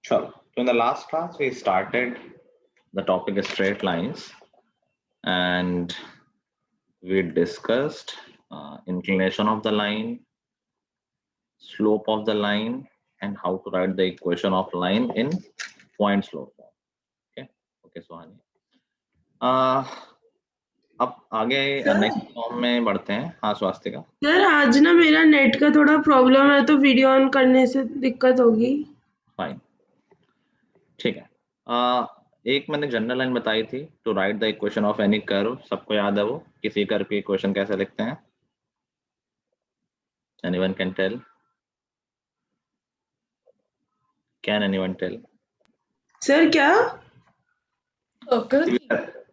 Sure. So in the last class, we started the topic is straight lines, and we discussed inclination of the line, slope of the line, and how to write the equation of line in point slope form. Okay. Okay, Sohani. अब आगे next form में बढ़ते हैं. हाँ Swastika. Sir आज ना मेरा net का थोड़ा प्रॉब्लम है तो वीडियो ऑन करने से दिक्कत होगी. फाइन, ठीक है. एक मैंने जनरल लाइन बताई थी to write the equation of any curve. सबको याद है वो किसी कर्व की इक्वेशन कैसे लिखते हैं? Anyone can tell? Can anyone tell? Sir क्या?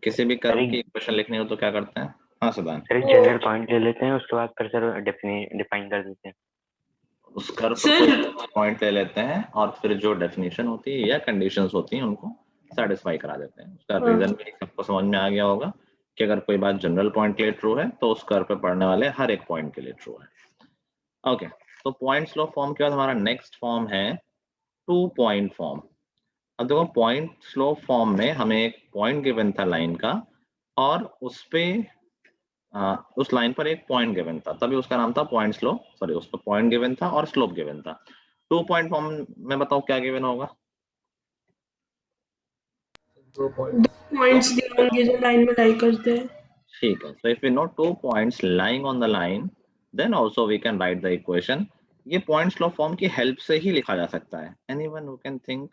किसी भी कर्व की इक्वेशन लिखनी हो तो क्या करते हैं? हाँ सुदान. सर एक जनरल पॉइंट ले लेते हैं, उसके बाद फिर सर डिफाइन कर देते हैं. उस कर्व पर कोई पॉइंट ले लेते हैं और फिर जो डेफिनेशन होती है या कंडीशंस होती हैं उनको सेटिस्फाई करा देते हैं. उसका रीजन भी सबको समझ में आ गया होगा कि अगर कोई बात जनरल पॉइंट के लिए ट्रू है तो उस कर्व पे पढ़ने वाले हर एक पॉइंट के लिए ट्रू है. ओके, तो पॉइंट स्लो फॉर्म के बाद हमारा नेक्स्ट फॉर्म है टू पॉइंट फॉर्म. अब देखो पॉइंट स्लो फॉर्म में हमें एक पॉइंट गिवन था लाइन का और उस पे उस लाइन पर एक पॉइंट गिवन था, तभी उसका नाम था पॉइंट स्लो. सॉरी, उस पर पॉइंट गिवन था और स्लोप गिवन था. टू पॉइंट फॉर्म में बताओ क्या गिवन होगा? दो पॉइंट्स दिए होंगे जो लाइन में लाई करते हैं. ठीक है. So if we know two points lying on the line then also we can write the equation. ये पॉइंट स्लो फॉर्म की हेल्प से ही लिखा जा सकता है. Anyone who can think?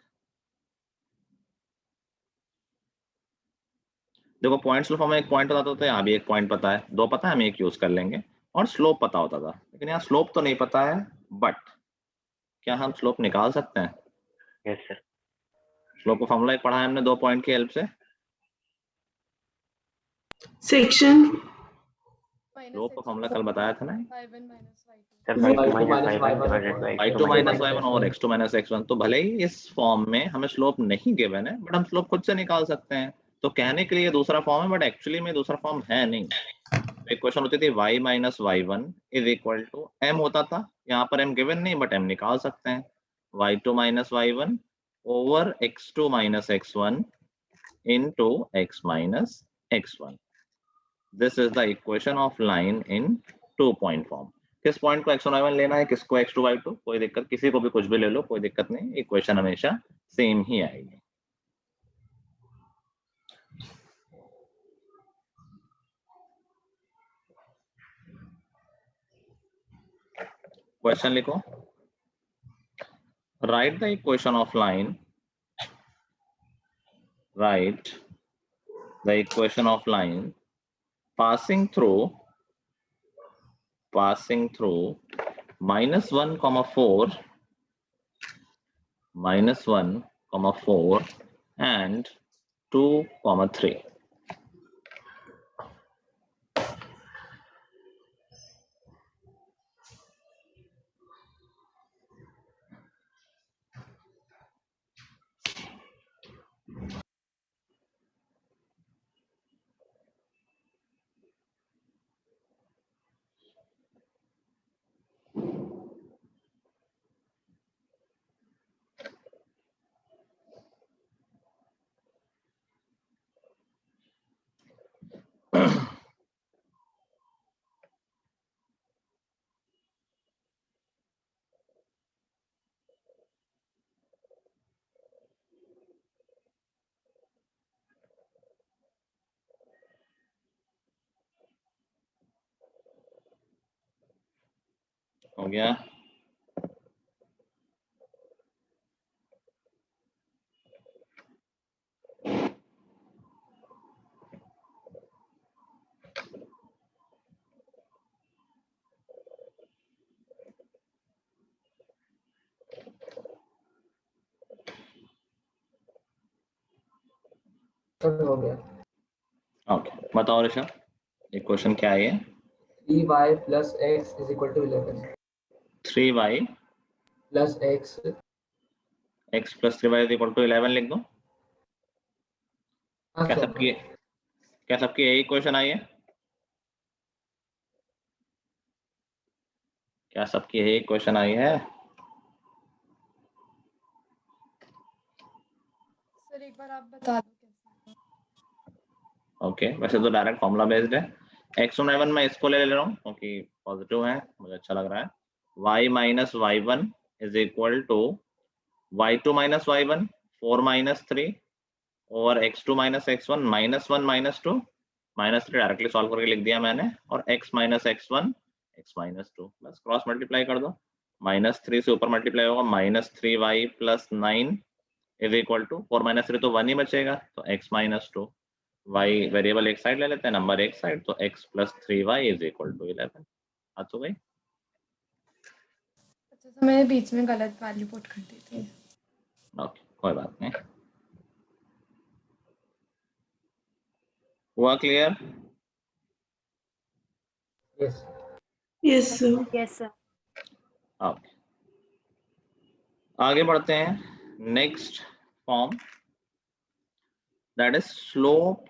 देखो पॉइंट स्लो फॉर्म में एक पॉइंट बताते होते हैं, यहाँ भी एक पॉइंट पता है, दो पता है, हम एक यूज कर लेंगे. और स्लोप पता होता था, लेकिन यहाँ स्लोप तो नहीं पता है. बट क्या हम स्लोप निकाल सकते हैं? Yes sir. स्लोप का फॉर्मूला एक पढ़ा है हमने दो पॉइंट की हेल्प से. सेक्शन स्लोप का फॉर्मूला कल बताया था ना. सर y2 माइनस y1 और x2 माइनस x1. तो भले ही इस फॉर्म में हमें स्लोप नहीं गिवन है बट हम स्लोप खुद से निकाल सकते हैं. तो कहने के लिए दूसरा फॉर्म है बट एक्चुअली में दूसरा फॉर्म है नहीं. इक्वेशन होती थी y minus y1 is equal to m होता था. यहाँ पर m गिवन नहीं बट m निकाल सकते हैं. y2 minus y1 over x2 minus x1 into x minus x1. This is the equation of line in two point form. किस point को x1 y1 लेना है, किसको x2 y2? कोई दिक्कत, किसी को भी कुछ भी ले लो, कोई दिक्कत नहीं. इक्वेशन हमेशा सेम ही आएगी. क्वेश्चन लिखो. Right the equation of line. Right the equation of line passing through -1, 4 -1, 4 and 2, 3. हो गया. हो गया. ओके, बताओ ऋषभ, इक्वेशन क्या है? 3y plus x is equal to 11. 3y plus x plus 3y is equal to 11 लिख दो. क्या सबकी यही इक्वेशन आई है? क्या सबकी यही इक्वेशन आई है? बार आप बता दो कैसे। ओके वैसे तो डायरेक्ट फॉर्मूला बेस्ड है। x1y1 मैं इसको ले रहा हूँ क्योंकि पॉजिटिव है, मुझे अच्छा लग रहा है। y minus y1 is equal to y2 minus y1 4 minus 3 over x2 minus x1 minus 1 minus 2 minus 3 directly solve करके लिख दिया मैंने, और x minus x1 x minus 2 बस क्रॉस मल्टीप्लाई कर दो। माइनस 3 से ऊपर मल्टीप्लाई होगा, minus 3y plus 9 is equal to 4 minus 3 तो 1 ही बचेगा, तो x माइनस 2 y वेरिएबल एक साइड ले लेते हैं, नंबर एक साइड, तो x plus 3y is equal to 11। आ तो गई। अच्छा तो मैंने बीच में गलत वैल्यू पुट कर दी थी। ओके कोई बात नहीं। हुआ clear? Yes. Yes sir. Yes sir. Okay आगे बढ़ते हैं। Next form that is slope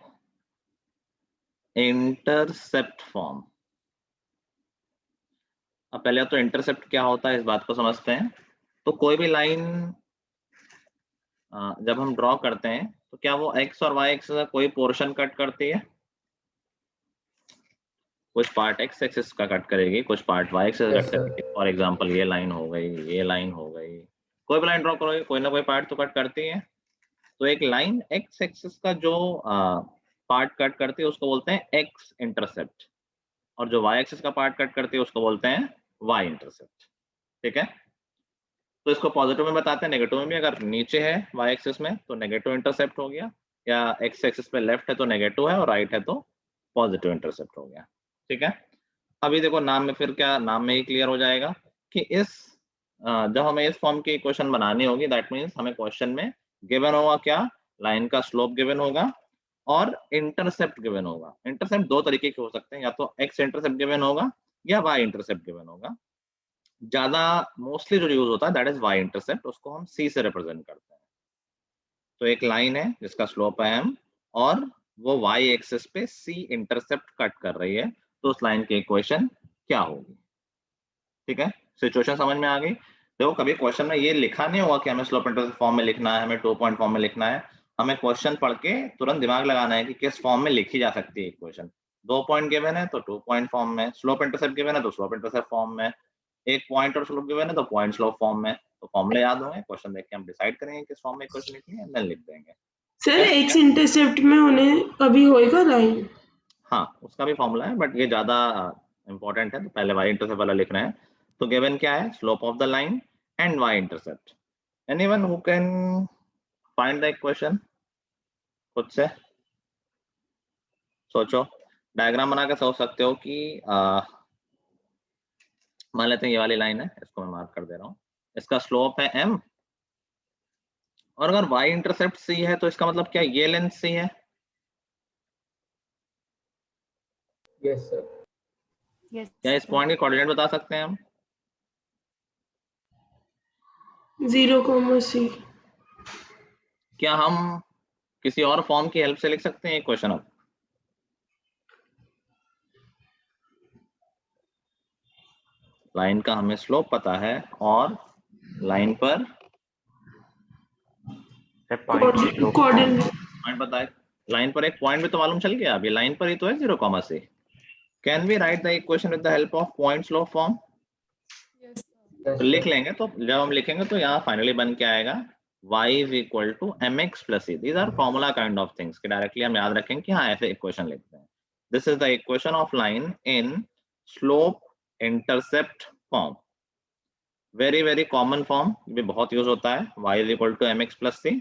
intercept form. अब पहले तो इंटरसेप्ट क्या होता है इस बात को समझते हैं। तो कोई भी लाइन जब हम ड्रॉ करते हैं तो क्या वो x और y एक्सिस का कोई पोर्शन कट करती है? कुछ पार्ट x एक्सिस का कट करेगी, कुछ पार्ट y एक्सिस का Yes, कट sir. करेगी। फॉर एग्जांपल ये लाइन हो गई, ये लाइन हो गई, कोई भी लाइन ड्रॉ करोगे कोई ना कोई पार्ट तो कट करती है। तो एक लाइन x एक्सिस का जो पार्ट कट करती है उसको बोलते हैं x इंटरसेप्ट, और जो y एक्सिस का पार्ट कट करती है उसको बोलते हैं y इंटरसेप्ट। ठीक है, तो इसको पॉजिटिव में बताते हैं, नेगेटिव में भी। अगर नीचे है y एक्सिस में तो नेगेटिव इंटरसेप्ट हो गया, या x एक्सिस पे लेफ्ट है तो नेगेटिव है और राइट है तो पॉजिटिव इंटरसेप्ट हो गया। ठीक है, अभी देखो नाम में, फिर क्या नाम में ही क्लियर हो जाएगा कि इस जब हमें इस फॉर्म की इक्वेशन बनानी होगी, दैट मीन्स हमें क्वेश्चन में गिवन होगा क्या, लाइन का स्लोप गिवन होगा और इंटरसेप्ट गिवन होगा। इंटरसेप्ट दो तरीके के हो सकते हैं, या तो x इंटरसेप्ट गिवन होगा या y इंटरसेप्ट गिवन होगा। ज्यादा मोस्टली जो यूज होता है दैट इज y इंटरसेप्ट, उसको हम c से रिप्रेजेंट करते हैं। तो एक लाइन है जिसका स्लोप है m और वो y एक्सिस पे c इंटरसेप्ट कट कर रही है, तो उस लाइन की इक्वेशन क्या होगी? ठीक है, सिचुएशन समझ में आ गई। देखो कभी क्वेश्चन में ये लिखा नहीं होगा कि हमें स्लोप इंटरसेप्ट फॉर्म में लिखना है, हमें 2 पॉइंट फॉर्म में लिखना है। हमें क्वेश्चन पढ़ के तुरंत दिमाग लगाना है कि किस फॉर्म में लिखी जा सकती है इक्वेशन। 2 पॉइंट गिवन है तो 2 पॉइंट फॉर्म में, स्लोप इंटरसेप्ट गिवन है तो स्लोप इंटरसेप्ट फॉर्म में, एक पॉइंट और स्लोप गिवन है तो पॉइंट स्लोप फॉर्म में। तो फॉर्मूले याद होंगे, क्वेश्चन देख के हम डिसाइड करेंगे किस फॉर्म में इक्वेशन लिखनी है, देन लिख देंगे। सर एक्स इंटरसेप्ट में होने अभी होएगा लाइन? हाँ उसका भी फॉर्मूला है, बट ये ज्यादा इंपॉर्टेंट है, तो पहले y इंटरसेप्ट वाला लिख रहे हैं। तो गिवन क्या है, slope of the line and y intercept. Anyone who can find the equation? खुद से सोचो, डायग्राम बना के सोच सकते हो कि मान लेते हैं ये वाली लाइन है, इसको मैं मार्क कर दे रहा हूँ, इसका स्लोप है m, और अगर y इंटरसेप्ट c है तो इसका मतलब क्या ये लेंथ c है? Yes, sir. यस क्या इस पॉइंट के कोऑर्डिनेट बता सकते हैं हम? 0,c। क्या हम किसी और फॉर्म की हेल्प से लिख सकते हैं इक्वेशन? अब लाइन का हमें स्लोप पता है और लाइन पर कोऑर्डिनेट पॉइंट पता है, लाइन पर एक पॉइंट भी तो मालूम चल गया। अभी लाइन पर ही तो है 0,c। Can we write the equation with the help of point slope form? Yes Yes, तो लिख sir. लेंगे, तो जब हम लिखेंगे तो यहाँ फाइनली बन के आएगा y is equal to mx plus c. These are formula kind of things कि डायरेक्टली हम याद रखेंगे कि हाँ ऐसे इक्वेशन लिखते हैं। This is the equation of line in slope intercept form. Very very common form, भी बहुत यूज होता है, y is equal to mx plus c।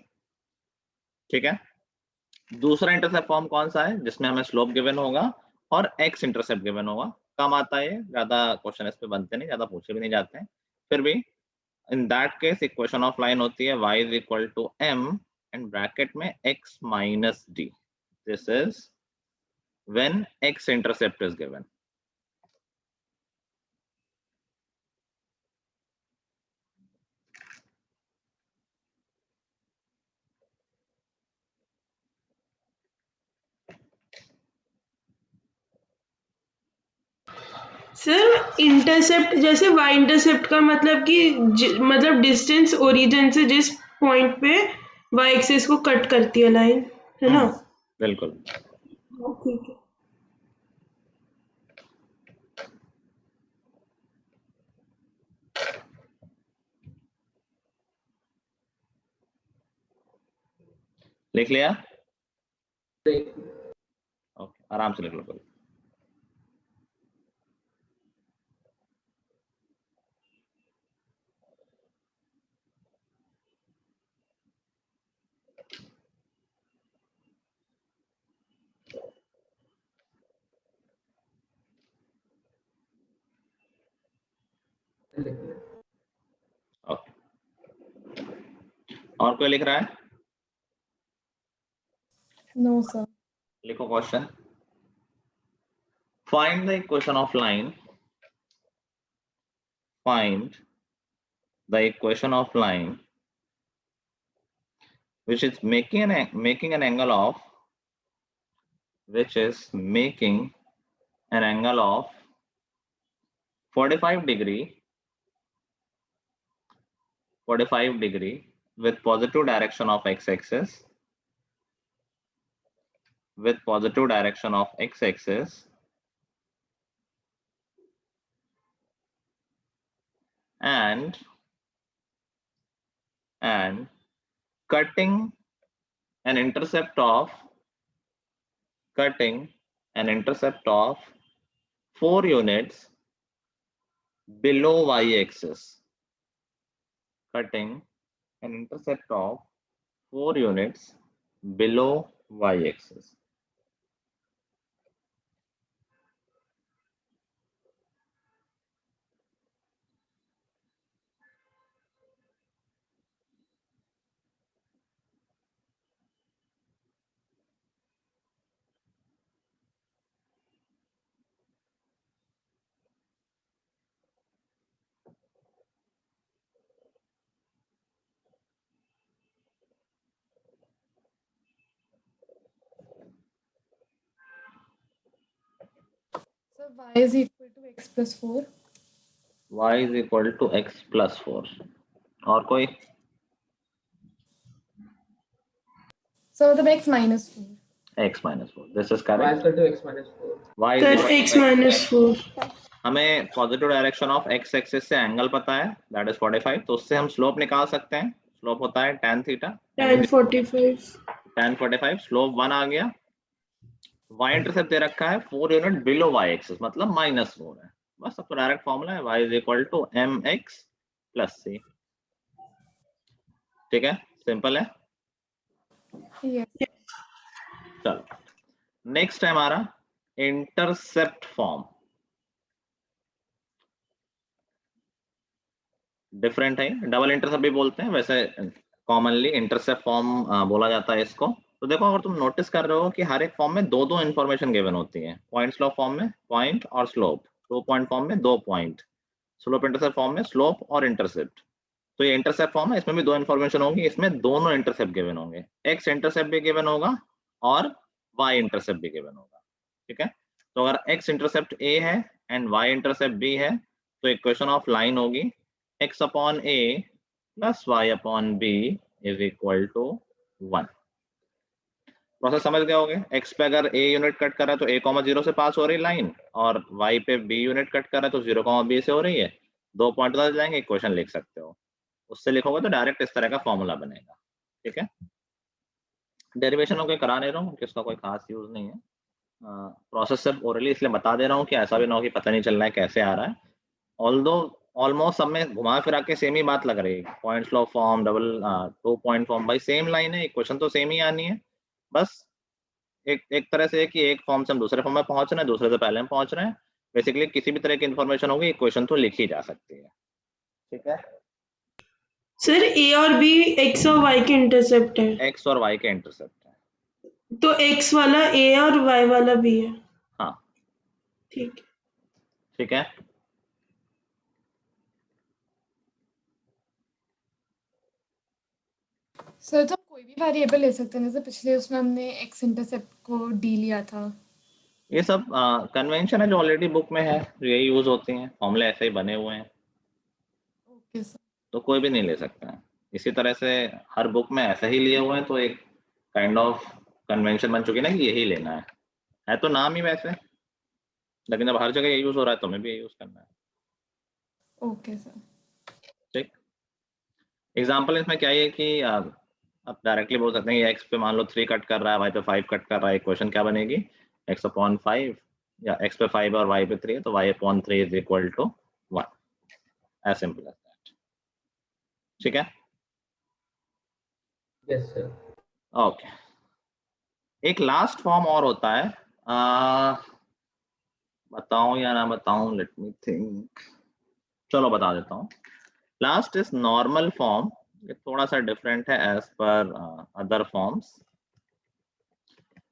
ठीक है, दूसरा इंटरसेप्ट फॉर्म कौन सा है जिसमें हमें स्लोप गिवन होगा और x इंटरसेप्ट गिवन होगा? कम आता है, ज्यादा क्वेश्चन इस पे बनते नहीं, ज्यादा पूछे भी नहीं जाते हैं, फिर भी in that case equation of line होती है y is equal to m and bracket में x minus d. This is when x intercept is given. Sir intercept जैसे y इंटरसेप्ट का मतलब कि मतलब डिस्टेंस ओरिजिन से जिस पॉइंट पे वाई एक्सिस को कट करती है लाइन, है ना? बिल्कुल। ठीक है। लिख लिया? देख ओके, आराम से लिख लो कोई। ओके, और कोई लिख रहा है? No, sir. लिखो question. Find the equation of line, find the equation of line which is making an angle of, which is making an angle of 45 degree with positive direction of x-axis, with positive direction of x-axis, and cutting an intercept of 4 units below y-axis, cutting an intercept of 4 units below y-axis. So y is equal to x plus 4. Y is equal to x plus 4. और कोई? So the x minus 4. X minus 4. This is y correct. equal to x minus 4. Y is sir equal x to minus 4। हमें positive direction of x axis से angle पता है, that is 45, तो उससे हम slope निकाल सकते हैं। स्लोप होता है tan theta, tan 45। tan 45, slope 1 आ गया। y इंटरसेप्ट दे रखा है 4 यूनिट बिलो y एक्सिस, मतलब -4 है। बस सबको डायरेक्ट फॉर्मूला है y is equal to mx plus c। ठीक है, सिंपल है। Yes. चलो नेक्स्ट है हमारा इंटरसेप्ट फॉर्म। डिफरेंट है, डबल इंटरसेप्ट भी बोलते हैं, वैसे कॉमनली इंटरसेप्ट फॉर्म बोला जाता है इसको। तो देखो, अगर तुम नोटिस कर रहे हो कि हर एक फॉर्म में दो दो इन्फॉर्मेशन गिवन होती है। पॉइंट स्लोप फॉर्म में पॉइंट और स्लोप, 2 पॉइंट फॉर्म में 2 पॉइंट, स्लोप इंटरसेप्ट फॉर्म में स्लोप और इंटरसेप्ट। तो ये इंटरसेप्ट फॉर्म है, इसमें भी दो इन्फॉर्मेशन होंगी, इसमें दोनों इंटरसेप्ट गिवन होंगे। एक्स इंटरसेप्ट भी गिवन होगा और वाई इंटरसेप्ट भी गिवन होगा। ठीक है, तो अगर एक्स इंटरसेप्ट ए है एंड वाई इंटरसेप्ट बी है, तो इक्वेशन ऑफ लाइन होगी x upon a plus y upon b is equal to 1। Process समझ गए होगे? x पे अगर a यूनिट कट कर रहा है तो a कॉमा 0 से पास हो रही लाइन, और y पे b यूनिट कट कर रहा है तो 0 कॉमा b से हो रही है। 2 पॉइंट बदल जाएंगे, इक्वेशन लिख सकते हो। उससे लिखोगे तो डायरेक्ट इस तरह का फॉर्मूला बनेगा। ठीक है, डेरिवेशन कोई करा नहीं रहा हूँ, किसका कोई खास यूज नहीं है। प्रोसेस सिर्फ ओरली इसलिए बता दे रहा हूँ कि ऐसा भी ना हो कि पता नहीं चल रहा है कैसे आ रहा है। ऑल्दो ऑलमोस्ट सब में घुमा फिरा के सेम ही बात लग रही है। Point slope form, double 2 point form, भाई सेम लाइन है, इक्वेशन तो सेम ही आनी है। बस एक तरह से है कि एक फॉर्म से हम दूसरे फॉर्म में पहुंच रहे हैं, दूसरे से पहले हम पहुंच रहे हैं। बेसिकली किसी भी तरह की इन्फॉर्मेशन होगी, इक्वेशन तो लिखी जा सकती है। ठीक है सर ए और बी एक्स और वाई के इंटरसेप्ट है, एक्स और वाई के इंटरसेप्ट है। तो एक्स वाला ए और वाई वाला बी है। हाँ ठीक है। ठीक है, सर तो हम कोई भी वेरिएबल ले सकते हैं, जैसे पिछले उसमें हमने x इंटरसेप्ट को d लिया था। ये सब कन्वेंशन है जो ऑलरेडी बुक में है, जो यही यूज होती हैं, फॉर्मूले ऐसे ही बने हुए हैं, ओके सर। तो कोई भी नहीं ले सकता है। इसी तरह से हर बुक में ऐसा ही लिए हुए हैं, तो एक काइंड ऑफ कन्वेंशन बन चुकी है ना कि यही लेना है तो नाम ही वैसे, लेकिन जब हर जगह ये यूज हो रहा है तो हमें भी ये यूज करना है। Okay sir. ठीक, एग्जाम्पल इसमें क्या है कि आप डायरेक्टली बोल सकते हैं कि x पे मान लो 3 कट कर रहा है, y पे 5 कट कर रहा है, इक्वेशन क्या बनेगी x/5 या x पे 5 और y पे 3 है तो y/3 is equal to 1, as simple as that. ठीक है, Yes, sir. ओके। एक लास्ट फॉर्म और होता है, बताऊं या ना बताऊं, लेट मी थिंक, चलो बता देता हूँ। लास्ट इज नॉर्मल फॉर्म, ये थोड़ा सा डिफरेंट है as per other forms.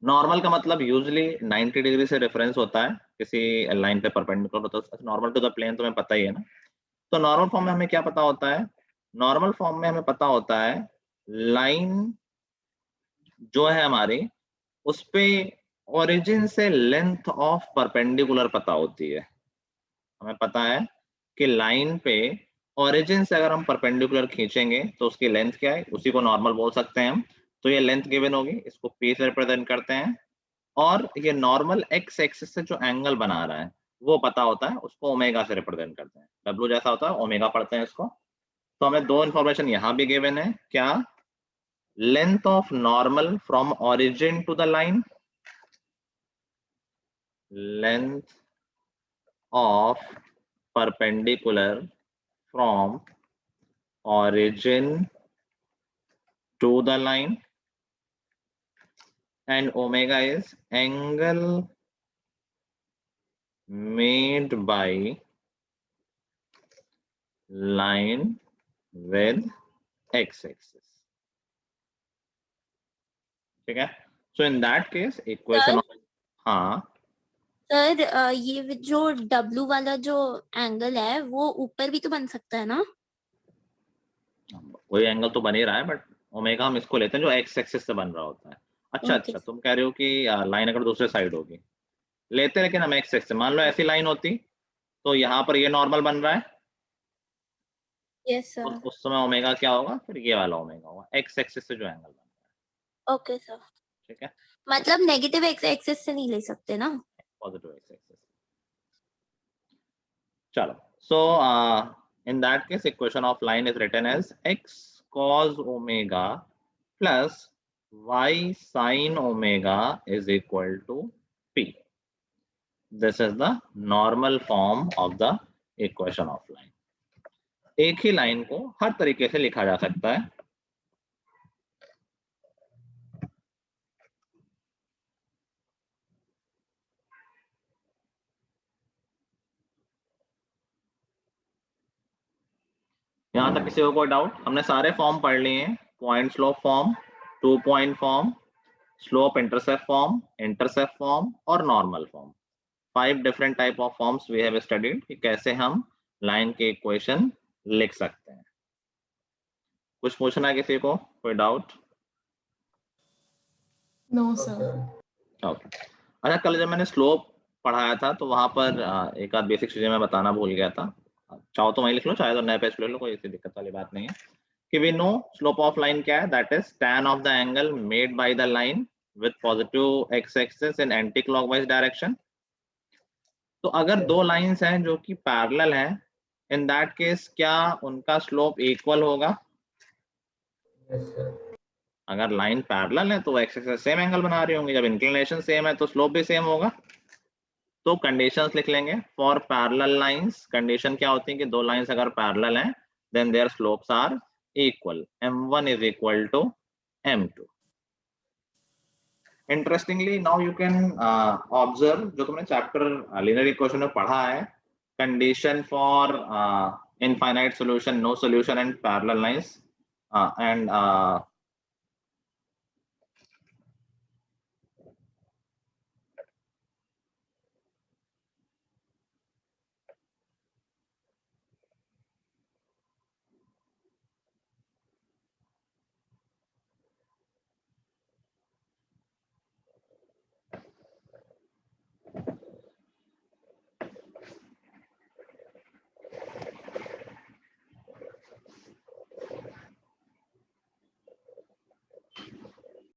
Normal का मतलब यूजुअली 90 डिग्री से रेफरेंस होता है, किसी लाइन पे परपेंडिकुलर होता है, नॉर्मल टू द प्लेन तुम्हें पता ही है ना। तो नॉर्मल फॉर्म में हमें क्या पता होता है, नॉर्मल फॉर्म में हमें पता होता है लाइन जो है हमारी उस पे ओरिजिन से लेंथ ऑफ परपेंडिकुलर पता होती है। हमें पता है कि लाइन पे ओरिजिन से अगर हम परपेंडिकुलर खींचेंगे तो उसकी लेंथ क्या है, उसी को नॉर्मल बोल सकते हैं हम। तो ये लेंथ गिवन होगी, इसको p से रिप्रेजेंट करते हैं, और ये नॉर्मल x एक्सिस से जो एंगल बना रहा है वो पता होता है, उसको ओमेगा से रिप्रेजेंट करते हैं। w जैसा होता है, ओमेगा पढ़ते हैं इसको। तो हमें दो इंफॉर्मेशन यहाँ भी गिवन है, क्या, length of normal from origin to the line, length of perpendicular from origin to the line, and omega is angle made by line with x-axis. ठीक है, so in that case equation of, हाँ sir ये जो W वाला जो angle है वो ऊपर भी तो बन सकता है ना? कोई एंगल तो बन ही रहा है, बट ओमेगा हम इसको लेते हैं जो एक्स एक्सिस से बन रहा होता है। अच्छा Okay. अच्छा, तुम कह रहे हो कि लाइन अगर दूसरे साइड होगी लेते, लेकिन हम एक्स एक्सिस, मान लो ऐसी लाइन होती तो यहाँ पर ये नॉर्मल बन रहा है, यस सर। उस समय ओमेगा क्या होगा, फिर ये वाला ओमेगा होगा, एक्स एक्सिस से जो एंगल बन रहा है। Okay sir. ठीक है, मतलब नेगेटिव एक्स एक्सिस से नहीं ले सकते ना? Positive X axis. चलो, सो in that case equation of line is written as x cos omega plus y sin omega is equal to p. This is the normal form of the equation of line. एक ही line को हर तरीके से लिखा जा सकता है। यहाँ तक किसी को कोई डाउट? हमने सारे फॉर्म पढ़ लिए हैं, point slope form, 2 point form, slope intercept form और normal form. 5 different type of forms we have studied कि कैसे हम लाइन के इक्वेशन लिख सकते हैं। कुछ पूछना है किसी को, कोई doubt? No No, sir. sir. Okay, अच्छा, कल जब मैंने स्लोप पढ़ाया था तो वहां पर एक आध बेसिक चीजें मैं बताना भूल गया था। चाहो तो वहीं लिख लो, चाहे तो नए पेज पे लिख लो, कोई ऐसी दिक्कत वाली बात नहीं है। कि we know slope of line क्या है, that is tan of the angle made by the line with positive X axis in anti clockwise direction. तो अगर दो लाइंस हैं जो कि पैरेलल हैं, इन दैट केस क्या उनका स्लोप इक्वल होगा? Yes, sir. अगर लाइन पैरेलल है तो एक्स एक्सिस सेम एंगल बना रही होंगी, जब इंक्लिनेशन सेम है तो स्लोप भी सेम होगा। तो कंडीशंस लिख लेंगे फॉर पैरेलल लाइंस। कंडीशन क्या होती है कि दो लाइंस अगर पैरेलल हैं then their slopes are equal, m1 is equal to m2। Interestingly now you can observe जो तुमने चैप्टर लीनियर इक्वेशन में पढ़ा है, condition for infinite solution, no solution and parallel lines, and